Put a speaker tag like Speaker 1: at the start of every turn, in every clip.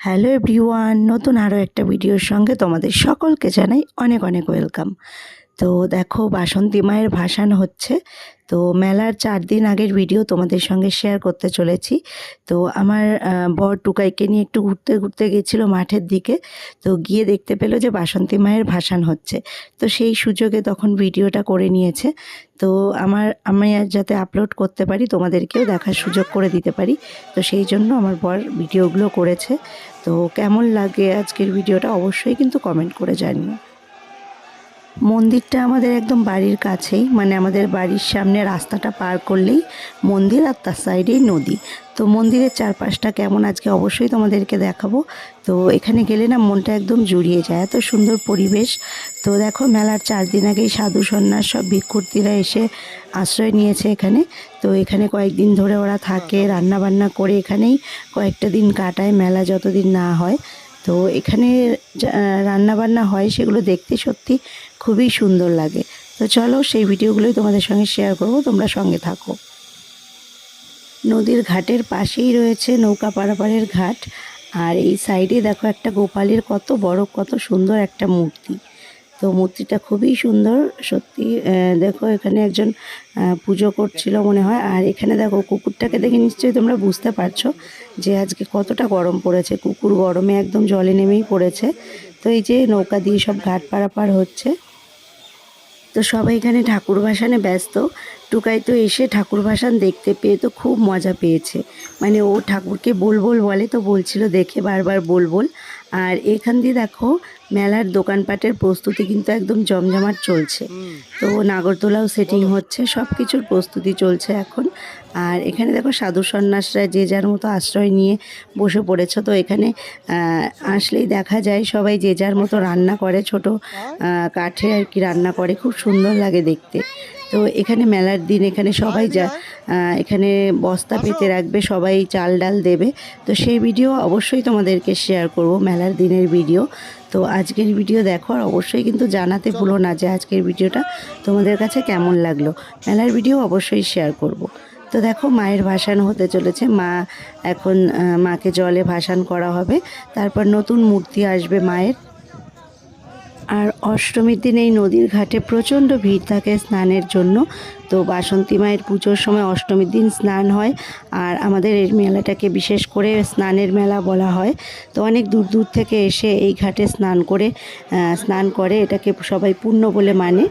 Speaker 1: Hello everyone, নতুন আরও একটা ভিডিওর সঙ্গে তোমাদের সকলকে জানাই অনেক অনেক ওয়েলকাম। তো দেখো, বাসন্তী মায়ের ভাসান হচ্ছে। তো মেলার 4 দিন আগের ভিডিও তোমাদের সঙ্গে শেয়ার করতে চলেছি। তো আমার বর টুকাইকে নিয়ে একটু ঘুরতে ঘুরতে গেছিলো মাঠের দিকে। তো গিয়ে দেখতে পেলো যে বাসন্তী মায়ের ভাসান হচ্ছে। তো সেই সুযোগে তখন ভিডিওটা করে নিয়েছে। তো আমি আর যাতে আপলোড করতে পারি, তোমাদেরকেও দেখার সুযোগ করে দিতে পারি, তো সেই জন্য আমার বর ভিডিওগুলো করেছে। তো কেমন লাগে আজকের ভিডিওটা অবশ্যই কিন্তু কমেন্ট করে জানিও। মন্দিরটা আমাদের একদম বাড়ির কাছেই, মানে আমাদের বাড়ির সামনে রাস্তাটা পার করলেই মন্দির, আর তার সাইডেই নদী। তো মন্দিরের চারপাশটা কেমন আজকে অবশ্যই তোমাদেরকে দেখাবো। তো এখানে গেলে না মনটা একদম জুড়িয়ে যায়, এত সুন্দর পরিবেশ। তো দেখো, মেলার 4 দিন আগেই সাধু সন্ন্যাস সব ভিক্ষুর্তীরা এসে আশ্রয় নিয়েছে এখানে। তো এখানে কয়েকদিন ধরে ওরা থাকে, রান্না বান্না করে এখানেই কয়েকটা দিন কাটায়, মেলা যতদিন না হয়। তো এখানে রান্না বান্না হয়, সেগুলো দেখতে সত্যি খুবই সুন্দর লাগে। তো চলো, সেই ভিডিওগুলোই তোমাদের সঙ্গে শেয়ার করব, তোমরা সঙ্গে থাকো। নদীর ঘাটের পাশেই রয়েছে নৌকা পারাপারের ঘাট। আর এই সাইডে দেখো একটা গোপালের কত বড়, কত সুন্দর একটা মূর্তি। তো মূর্তিটা খুবই সুন্দর সত্যি। দেখো, এখানে একজন পুজো করছিল মনে হয়। আর এখানে দেখো, কুকুরটাকে দেখে নিশ্চয়ই তোমরা বুঝতে পারছো যে আজকে কতটা গরম পড়েছে। কুকুর গরমে একদম জলে নেমেই পড়েছে। তো এই যে নৌকা দিয়ে সব ঘাট পারাপার হচ্ছে। তো সবাই এখানে ঠাকুর ভাসানে ব্যস্ত। টুকাই তো এসে ঠাকুর ভাসান দেখতে পেয়ে তো খুব মজা পেয়েছে, মানে ও ঠাকুরকে বল বল বলে, তো বলছিল দেখে বারবার বল বল। আর এখান দিয়ে দেখো, মেলার দোকানপাটের প্রস্তুতি কিন্তু একদম জমজমাট চলছে। তো নাগরদোলাও সেটিং হচ্ছে, সব কিছুর প্রস্তুতি চলছে এখন। আর এখানে দেখো, সাধু সন্ন্যাসরা যে যার মতো আশ্রয় নিয়ে বসে পড়েছে। তো এখানে আসলেই দেখা যায় সবাই যে যার মতো রান্না করে, ছোট কাঠে আর কি রান্না করে, খুব সুন্দর লাগে দেখতে। তো এখানে মেলার দিন এখানে সবাই এখানে বস্তা পেতে রাখবে, সবাই চাল ডাল দেবে। তো সেই ভিডিও অবশ্যই তোমাদেরকে শেয়ার করব, মেলার দিনের ভিডিও। তো আজকের ভিডিও দেখো, আর অবশ্যই কিন্তু জানাতে ভুলো না যে আজকের ভিডিওটা তোমাদের কাছে কেমন লাগলো। মেলার ভিডিও অবশ্যই শেয়ার করব। তো দেখো, মায়ের ভাসান হতে চলেছে। এখন মাকে জলে ভাসান করা হবে, তারপর নতুন মূর্তি আসবে মায়ের। আর অষ্টমীর দিন এই নদীর ঘাটে প্রচণ্ড ভিড় থাকে স্নানের জন্য। তো বাসন্তী মায়ের পুজোর সময় অষ্টমীর দিন স্নান হয়। আর আমাদের এই মেলাটাকে বিশেষ করে স্নানের মেলা বলা হয়। তো অনেক দূর দূর থেকে এসে এই ঘাটে স্নান করে, এটাকে সবাই পুণ্য বলে মানে।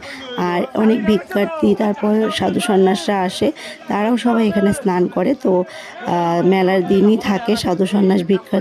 Speaker 1: আর অনেক ভিক্ষার্থী, তারপর সাধু সন্ন্যাসরা আসে, তারাও সবাই এখানে স্নান করে। তো মেলার দিনই থাকে সাধু সন্ন্যাস ভিক্ষার্থী।